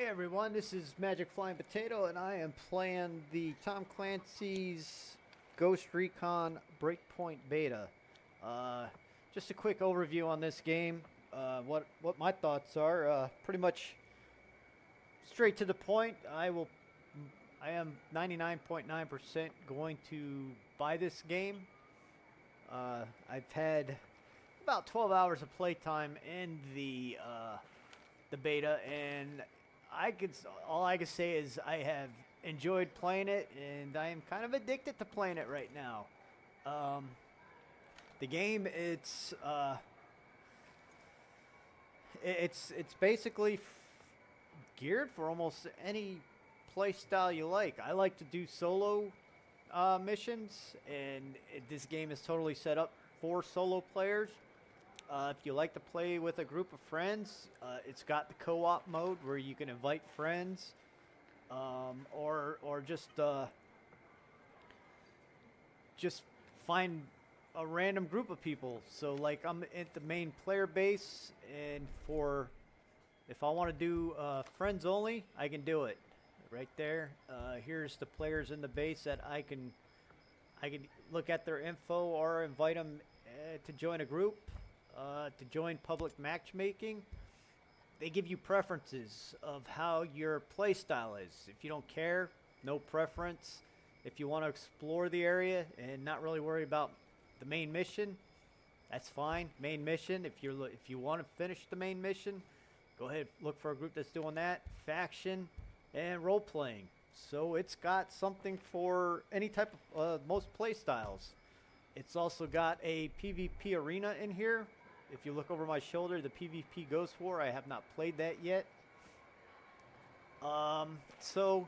everyone, this is Magic Flying Potato, and I am playing the Tom Clancy's GhostRecon Breakpoint Beta. Just a quick overview on this game. What my thoughts are. Pretty much straight to the point. I am 99.9% going to buy this game. I've had about 12 hours of playtime in the beta, and all I can say is I have enjoyed playing it, and I am kind of addicted to playing it right now. The game, it's basically geared for almost any play style you like. I like to do solo missions, and this game is totally set up for solo players. If you like to play with a group of friends, it's got the co-op mode where you can invite friends, or just find a random group of people. So like I'm at the main player base, and if I want to do friends only, I can do it right there. Here's the players in the base that I can look at their info or invite them to join a group. To join public matchmaking, they give you preferences of how your play style is. If you don't care, no preference. If you want to explore the area and not really worry about the main mission, that's fine. Main mission. If you want to finish the main mission, go ahead, look for a group that's doing that. Faction and role playing. So it's got something for any type of most play styles. It's also got a PvP arena in here. If you look over my shoulder, the PvP Ghost War, I have not played that yet. So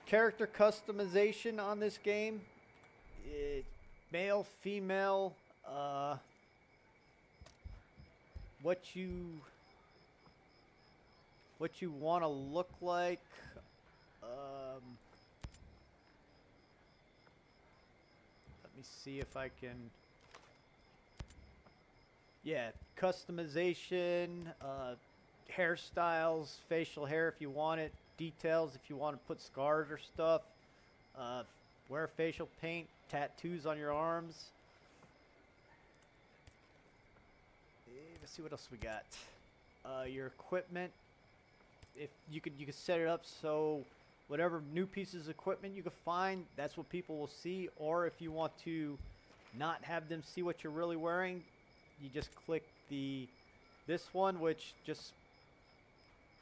character customization on this game, male, female, what you want to look like. Let me see if I can. Yeah, customization, hairstyles, facial hair if you want it, details if you want to put scars or stuff, wear facial paint, tattoos on your arms. Let's see what else we got. Your equipment, if you could set it up so whatever new pieces of equipment you can find, that's what people will see. Or if you want to not have them see what you're really wearing, you just click this one, which just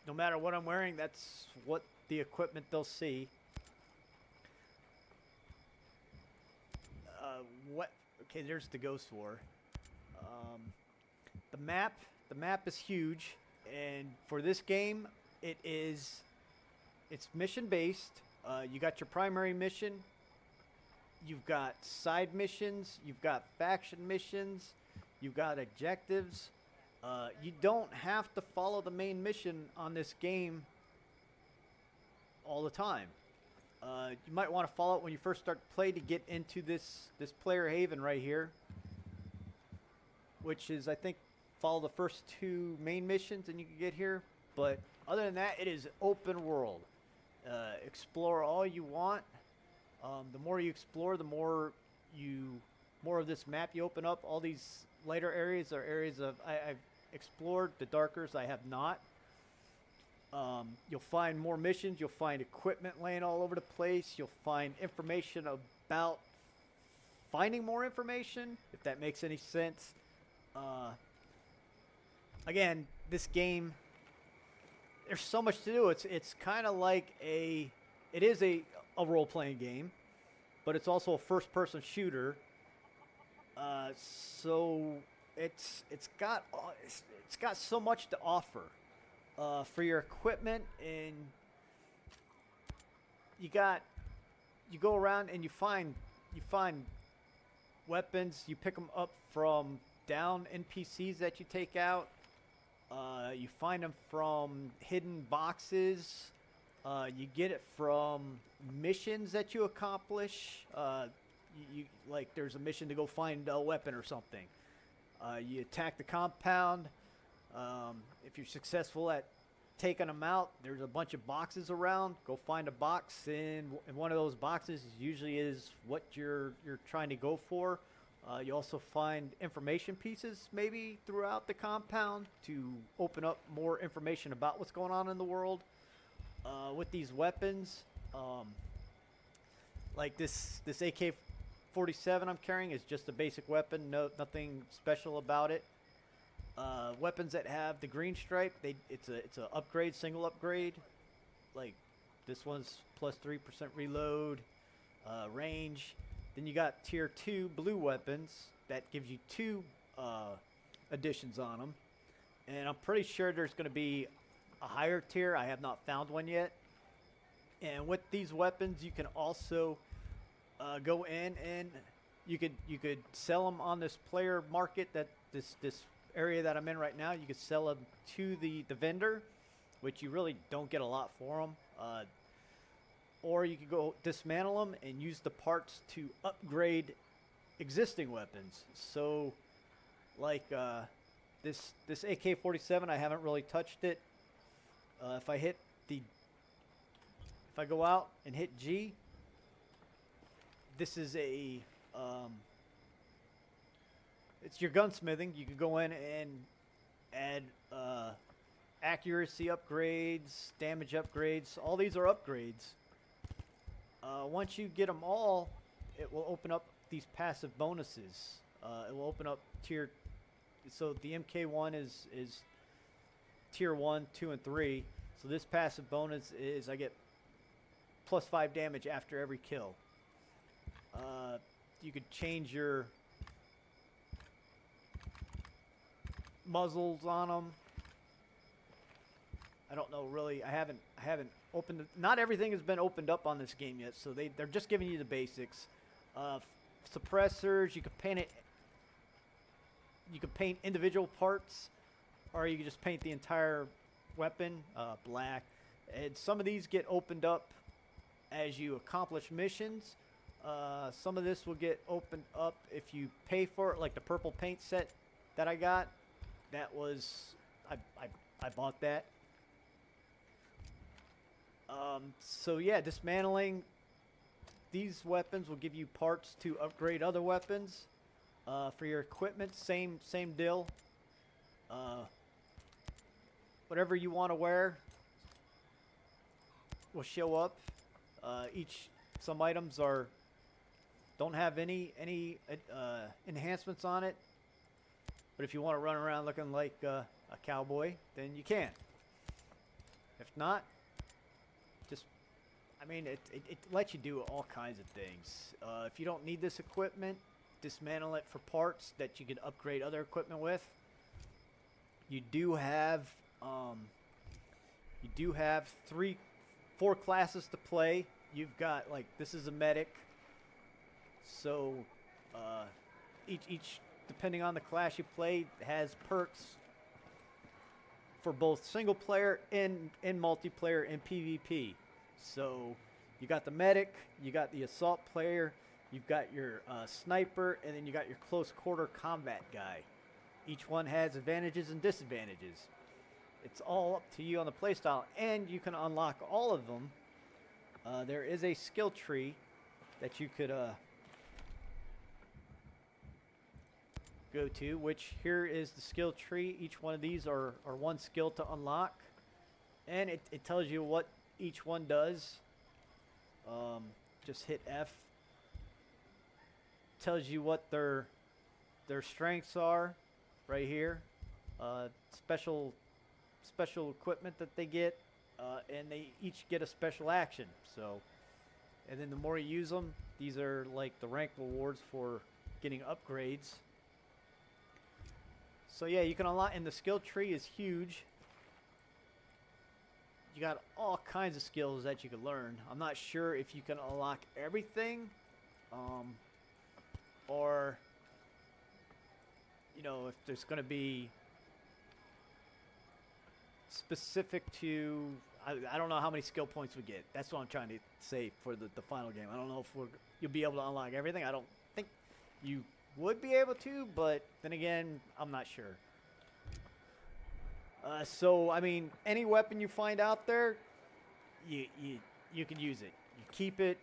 no matter what I'm wearing, that's what the equipment they'll see. Okay, there's the Ghost War. The map is huge, and for this game, it's mission based. You got your primary mission. You've got side missions. You've got faction missions. You've got objectives. You don't have to follow the main mission on this game all the time. You might want to follow it when you first start to play to get into this player haven right here, which is, I think, follow the first two main missions and you can get here. But other than that, it is open world. Explore all you want. The more you explore, the more of this map you open up. All these lighter areas are areas I've explored. The darkers I have not. You'll find more missions. You'll find equipment laying all over the place. You'll find information about finding more information, if that makes any sense. Again, this game, there's so much to do. It's kind of like it is a role-playing game, but it's also a first-person shooter. So it's got so much to offer for your equipment, and you go around and you find weapons. You pick them up from down NPCs that you take out. You find them from hidden boxes. You get it from missions that you accomplish. Like there's a mission to go find a weapon or something. You attack the compound. If you're successful at taking them out, there's a bunch of boxes around. Go find a box, and one of those boxes usually is what you're trying to go for. You also find information pieces maybe throughout the compound to open up more information about what's going on in the world. With these weapons, like this AK-47 I'm carrying is just a basic weapon. Nothing special about it. Weapons that have the green stripe, it's a upgrade, single upgrade. Like this one's plus 3% reload, range. Then you got tier 2 blue weapons that gives you 2 additions on them. And I'm pretty sure there's going to be a higher tier. I have not found one yet. And with these weapons, you can also go in and you could sell them on this player market, that this area that I'm in right now. You could sell them to the vendor, which you really don't get a lot for them. Or you could go dismantle them and use the parts to upgrade existing weapons. So, like this AK-47, I haven't really touched it. If I go out and hit G, this is it's your gunsmithing. You can go in and add accuracy upgrades, damage upgrades. All these are upgrades. Once you get them all, it will open up these passive bonuses. It will open up tier. So the MK1 is tier 1, 2, and 3. So this passive bonus is I get plus 5 damage after every kill. You could change your muzzles on them. I don't know really. I haven't opened it. Not everything has been opened up on this game yet, so they're just giving you the basics. Suppressors, you can paint it. You can paint individual parts, or you can just paint the entire weapon black. And some of these get opened up as you accomplish missions. Some of this will get opened up if you pay for it, like the purple paint set that I got. That was I bought that. So yeah, dismantling these weapons will give you parts to upgrade other weapons. For your equipment, same deal. Whatever you want to wear will show up. Some items don't have any enhancements on it. But if you want to run around looking like a cowboy, then you can. If not, it lets you do all kinds of things. If you don't need this equipment, dismantle it for parts that you can upgrade other equipment with. You do have 4 classes to play. You've got, like, this is a medic. So each depending on the class you play has perks for both single player and multiplayer and PvP. So you got the medic, you got the assault player, you've got your sniper, and then you got your close quarter combat guy. Each one has advantages and disadvantages. It's all up to you on the playstyle, and you can unlock all of them. There is a skill tree that you could go to, which here is the skill tree. Each one of these are one skill to unlock, and it tells you what each one does. Just hit F. Tells you what their strengths are right here. Special equipment that they get, and they each get a special action. So, and then the more you use them, these are like the rank rewards for getting upgrades. So yeah, you can unlock, and the skill tree is huge. You got all kinds of skills that you can learn. I'm not sure if you can unlock everything, or if there's going to be specific to. I don't know how many skill points we get. That's what I'm trying to say for the final game. I don't know if you'll be able to unlock everything. I don't think you would be able to, but then again, I'm not sure. So I mean, any weapon you find out there, you can use it. You keep it,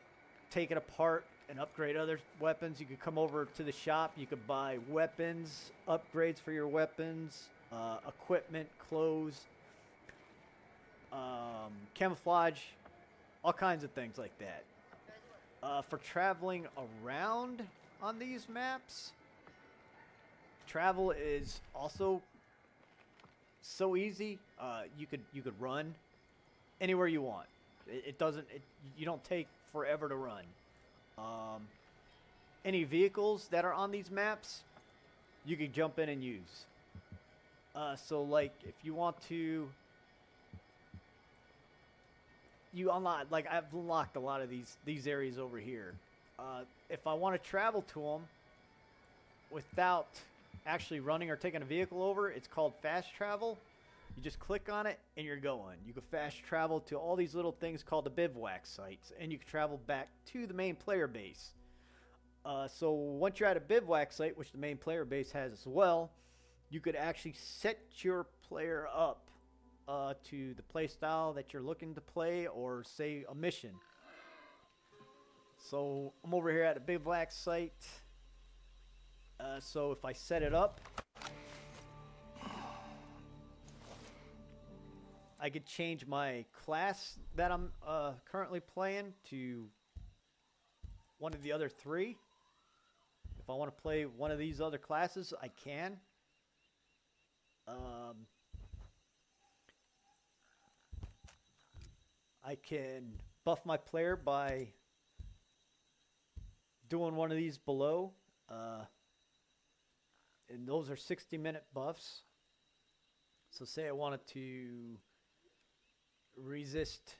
take it apart, and upgrade other weapons. You could come over to the shop. You could buy weapons, upgrades for your weapons, equipment, clothes, camouflage, all kinds of things like that. For traveling around on these maps, travel is also so easy. You could run anywhere you want. It doesn't. You don't take forever to run. Any vehicles that are on these maps, you could jump in and use. So like if you want to, you unlock. Like I've unlocked a lot of these areas over here. If I want to travel to them without actually running or taking a vehicle over, it's called fast travel. You just click on it and you're going. You can fast travel to all these little things called the bivouac sites, and you can travel back to the main player base. So once you're at a bivouac site, which the main player base has as well, you could actually set your player up to the play style that you're looking to play, or say a mission. So I'm over here at a bivouac site. So if I set it up, I could change my class that I'm currently playing to one of the other three. If I want to play one of these other classes, I can. I can buff my player by doing one of these below. And those are 60-minute buffs. So say I wanted to resist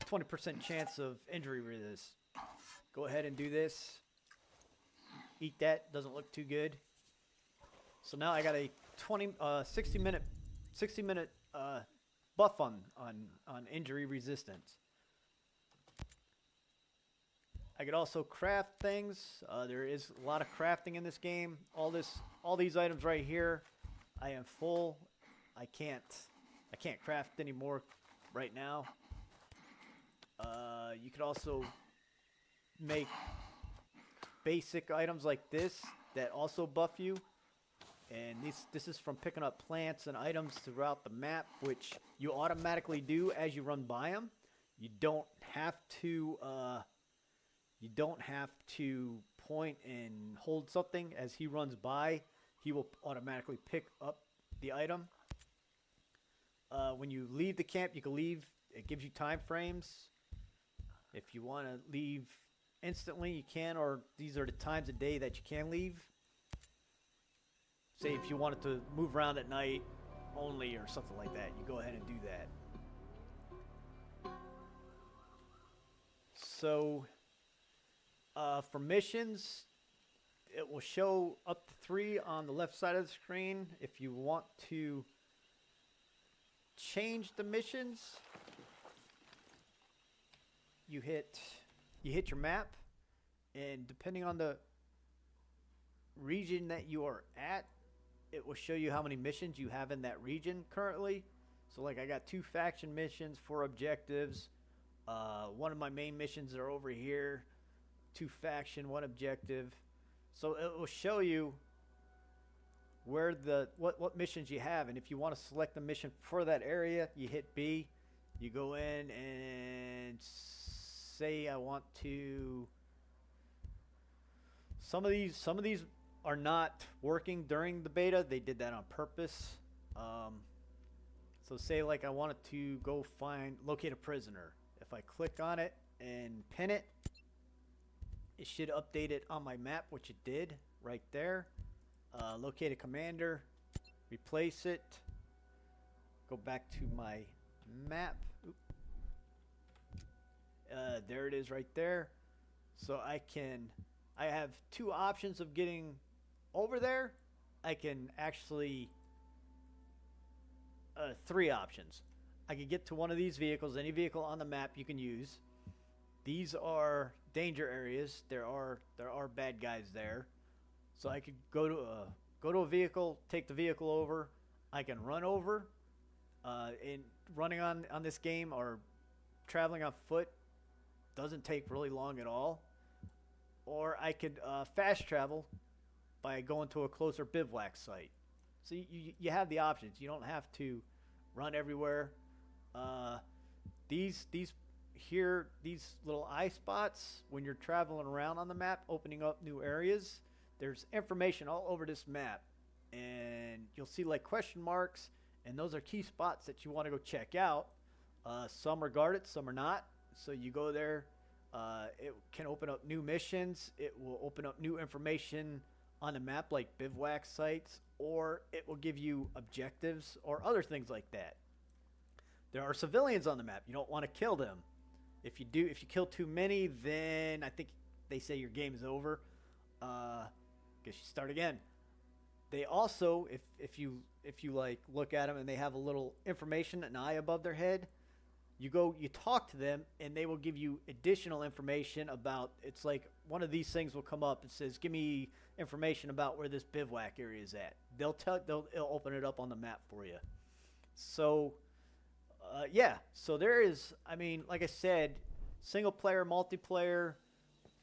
20% chance of injury resist. Go ahead and do this. Eat that. Doesn't look too good. So now I got a 60 minute buff on injury resistance. I could also craft things. There is a lot of crafting in this game. All these items right here, I am full. I can't craft anymore right now. You could also make basic items like this that also buff you. And this is from picking up plants and items throughout the map, which you automatically do as you run by them. You don't have to point and hold something. As he runs by, he will automatically pick up the item. When you leave the camp, you can leave. It gives you time frames. If you want to leave instantly, you can, or these are the times of day that you can leave. Say if you wanted to move around at night only or something like that, you go ahead and do that. So for missions, it will show up to 3 on the left side of the screen. If you want to change the missions, you hit your map, and depending on the region that you are at, it will show you how many missions you have in that region currently. So like I got 2 faction missions, 4 objectives. One of my main missions are over here. 2 faction, 1 objective. So it will show you where what missions you have, and if you want to select the mission for that area, you hit B. You go in and say I want to. Some of these are not working during the beta. They did that on purpose. So say like I wanted to go locate a prisoner. If I click on it and pin it, it should update it on my map, which it did right there. Locate a commander, replace it, go back to my map. There it is right there. So I have 2 options of getting over there. I can actually 3 options. I can get to one of these vehicles, any vehicle on the map you can use. These are danger areas. There are bad guys there. So I could go go to a vehicle, take the vehicle over. I can run over. And running on this game or traveling on foot doesn't take really long at all. Or I could fast travel by going to a closer bivouac site. So you have the options. You don't have to run everywhere. These little eye spots, when you're traveling around on the map, opening up new areas, there's information all over this map. And you'll see like question marks, and those are key spots that you want to go check out. Some are guarded, some are not. So you go there. It can open up new missions. It will open up new information on the map like bivouac sites, or it will give you objectives or other things like that. There are civilians on the map. You don't want to kill them. If you kill too many, then I think they say your game is over. Guess you start again. They also, if you like look at them and they have a little information, an eye above their head, you talk to them and they will give you additional information about. It's like one of these things will come up. It says, "Give me information about where this bivouac area is at." They'll open it up on the map for you. So, yeah. So there is. I mean, like I said, single player, multiplayer,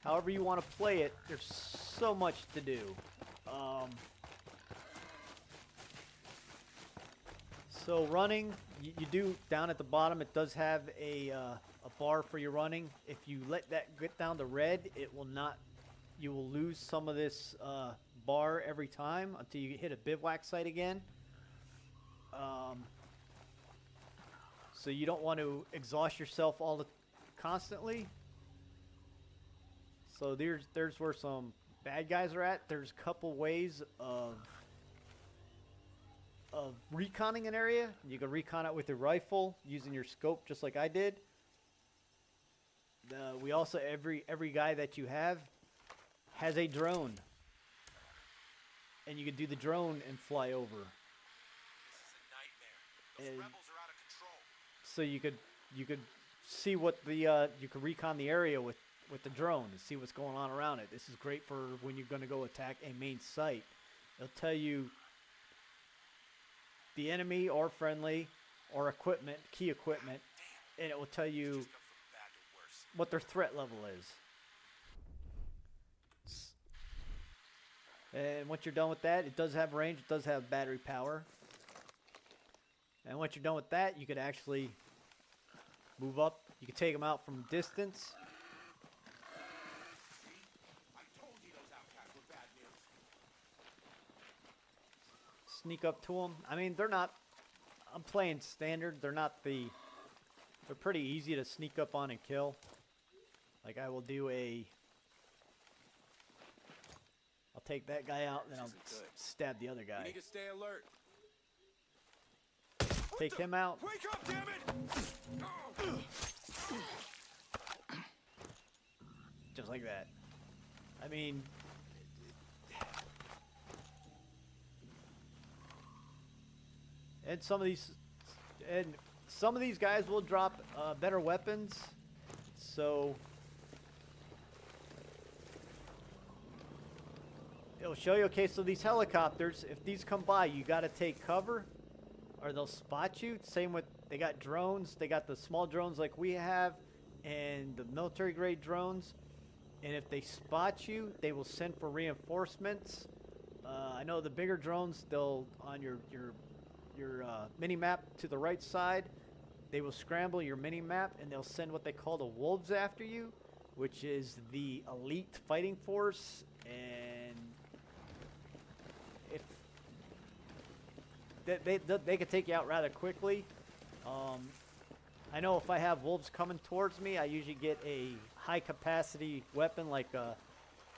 however you want to play it. There's so much to do. So running, you do down at the bottom. It does have a bar for your running. If you let that get down to red, it will not. You will lose some of this bar every time until you hit a bivouac site again. So you don't want to exhaust yourself constantly. So there's where some bad guys are at. There's a couple ways of reconning an area. You can recon it with your rifle using your scope, just like I did. We also every guy that you have has a drone, and you can do the drone and fly over. This is a nightmare. Those rebels are out of control. So you could see what you can recon the area with the drone and see what's going on around it. This is great for when you're going to go attack a main site. It'll tell you the enemy or friendly or equipment, key equipment, and it will tell you what their threat level is. And once you're done with that, it does have range, it does have battery power. And once you're done with that, you could actually move up. You can take them out from distance. Sneak up to them. I mean, they're not. I'm playing standard. They're pretty easy to sneak up on and kill. Like I will do I'll take that guy out and then I'll stab the other guy. You need to stay alert. Take him out. Wake up, damn it! Just like that. I mean, and some of these guys will drop better weapons. So it'll show you, okay, so these helicopters, if these come by, you got to take cover or they'll spot you. Same with, they got drones. They got the small drones like we have and the military grade drones. And if they spot you, they will send for reinforcements. I know the bigger drones, they'll, on your mini map to the right side, they will scramble your mini map and they'll send what they call the wolves after you, which is the elite fighting force. And if they could take you out rather quickly. I know if I have wolves coming towards me, I usually get a high capacity weapon like a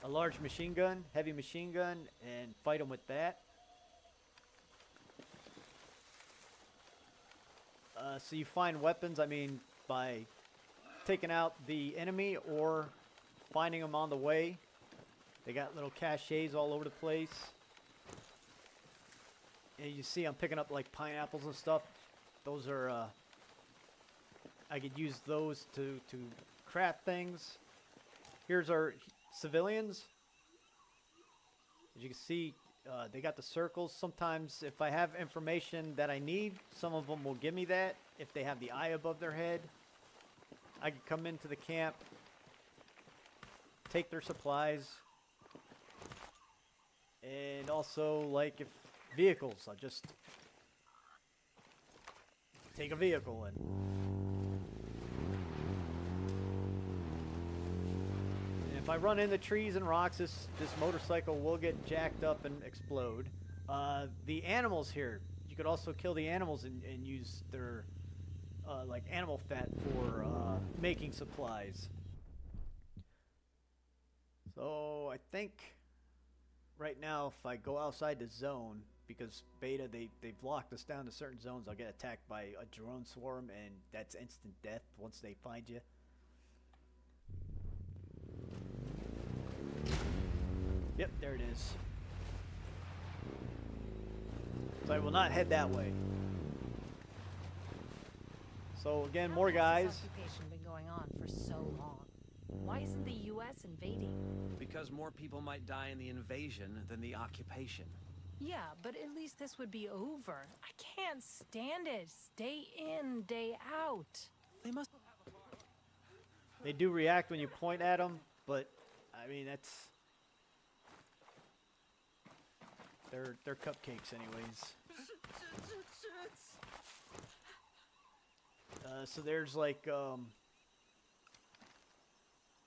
large machine gun, heavy machine gun, and fight them with that. So you find weapons, I mean, by taking out the enemy or finding them on the way. They got little caches all over the place. And you see I'm picking up like pineapples and stuff. Those are, I could use those to craft things. Here's our civilians. As you can see, They got the circles. Sometimes if I have information that I need, some of them will give me that. If they have the eye above their head, I can come into the camp, take their supplies, and also like if vehicles, I'll just take a vehicle and if I run into trees and rocks, this motorcycle will get jacked up and explode. The animals here, you could also kill the animals and use their like animal fat for making supplies. So I think right now if I go outside the zone, because beta they've locked us down to certain zones, I'll get attacked by a drone swarm and that's instant death once they find you. Yep, there it is. So I will not head that way. So again, more guys. How has this occupation been going on for so long? Why isn't the U.S. invading? Because more people might die in the invasion than the occupation. Yeah, but at least this would be over. I can't stand it. Day in, day out. They must. They do react when you point at them, but I mean that's they're cupcakes anyways. So there's like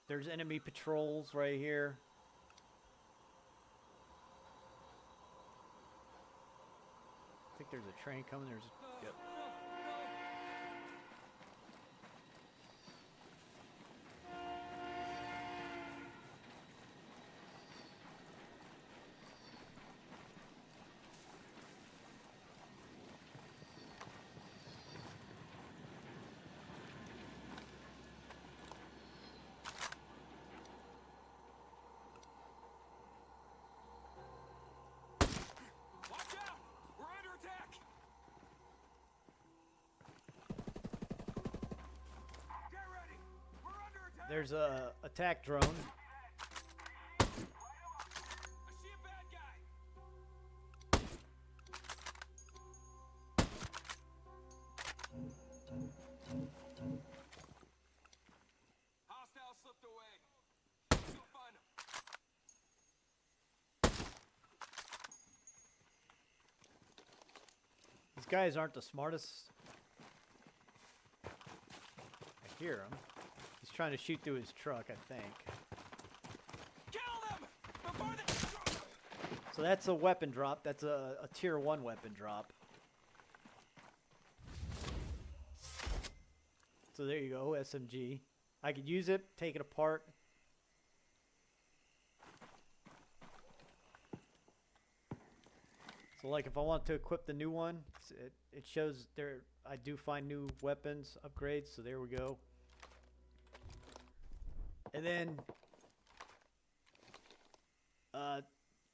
there's enemy patrols right here. I think there's a train coming. Yep. Watch out! We're under attack! Get ready! We're under attack! There's a attack drone. I see a bad guy! Hostile slipped away. Let's go find him. These guys aren't the smartest. I hear him. He's trying to shoot through his truck, I think. Kill them! Before they... So that's a weapon drop. That's a tier 1 weapon drop. So there you go, SMG. I could use it, take it apart. So like if I want to equip the new one, it shows there I do find new weapons, upgrades, so there we go. And then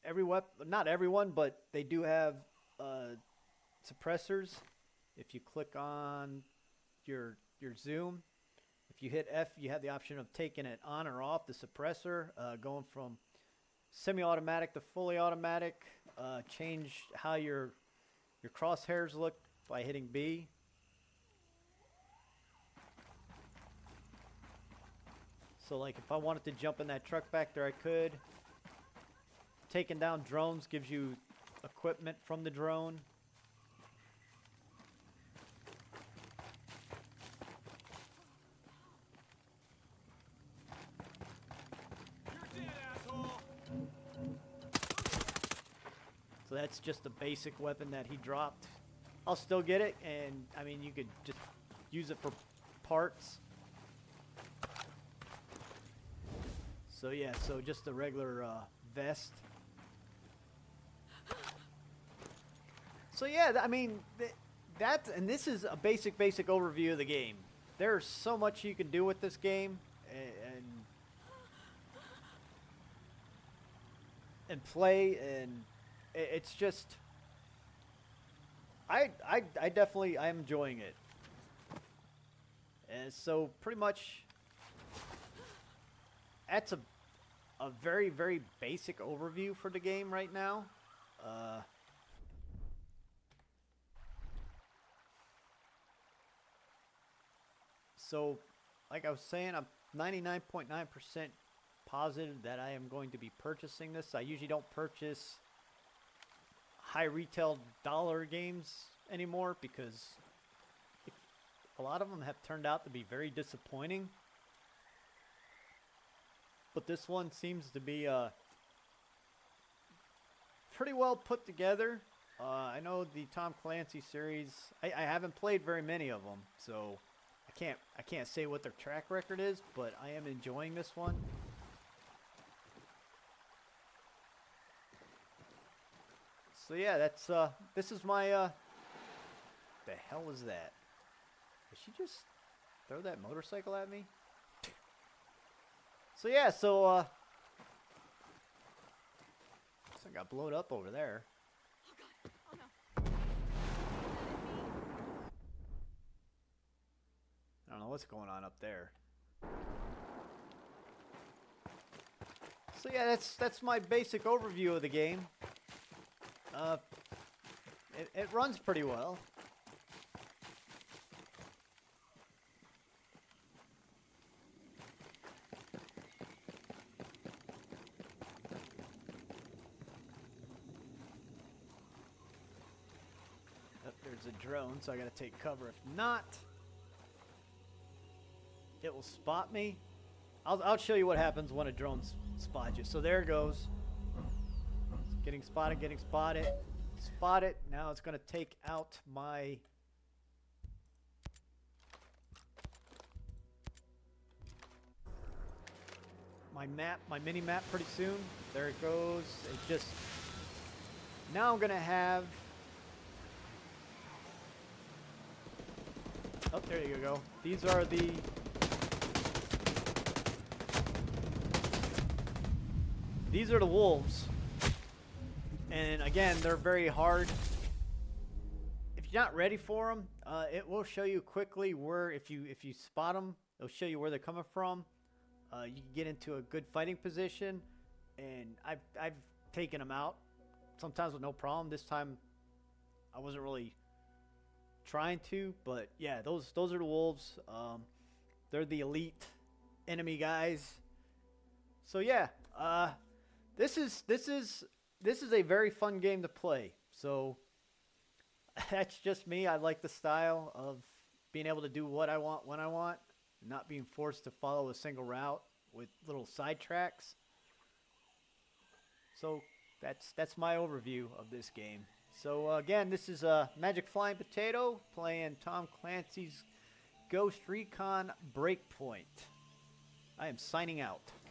every weapon, not everyone, but they do have suppressors. If you click on your zoom, if you hit F, you have the option of taking it on or off the suppressor, going from semi-automatic to fully automatic. Change how your crosshairs look by hitting B. So like if I wanted to jump in that truck back there, I could. Taking down drones gives you equipment from the drone. You're dead, asshole! So that's just a basic weapon that he dropped. I'll still get it, and I mean you could just use it for parts. So yeah, so just a regular vest. So yeah, I mean that's, and this is a basic overview of the game. There's so much you can do with this game, and play, and it's just I definitely I'm enjoying it. And so pretty much that's a very basic overview for the game right now. So, like I was saying, I'm 99.9% positive that I am going to be purchasing this. I usually don't purchase high retail dollar games anymore because a lot of them have turned out to be very disappointing. But this one seems to be pretty well put together. I know the Tom Clancy series, I haven't played very many of them, so I can't say what their track record is, but I am enjoying this one. So yeah, that's this is my the hell was that? Did she just throw that motorcycle at me? So yeah, so something got blowed up over there. Oh god. Oh no. I don't know what's going on up there. So yeah, that's my basic overview of the game. It runs pretty well. Oh, there's a drone, so I gotta take cover. If not, it will spot me. I'll show you what happens when a drone spots you. So there it goes. Getting spotted, getting spotted. Spot it. Now it's going to take out my map, my mini map pretty soon. There it goes. It just now I'm going to have oh, there you go. These are the wolves. And again, they're very hard. If you're not ready for them, it will show you quickly where, if you spot them, it'll show you where they're coming from. You can get into a good fighting position, and I've taken them out sometimes with no problem. This time, I wasn't really trying to, but yeah, those are the wolves. They're the elite enemy guys. So yeah, this is a very fun game to play. So that's just me. I like the style of being able to do what I want when I want, not being forced to follow a single route with little sidetracks. So that's my overview of this game. So again, this is Magic Flying Potato playing Tom Clancy's GhostRecon Breakpoint. I am signing out.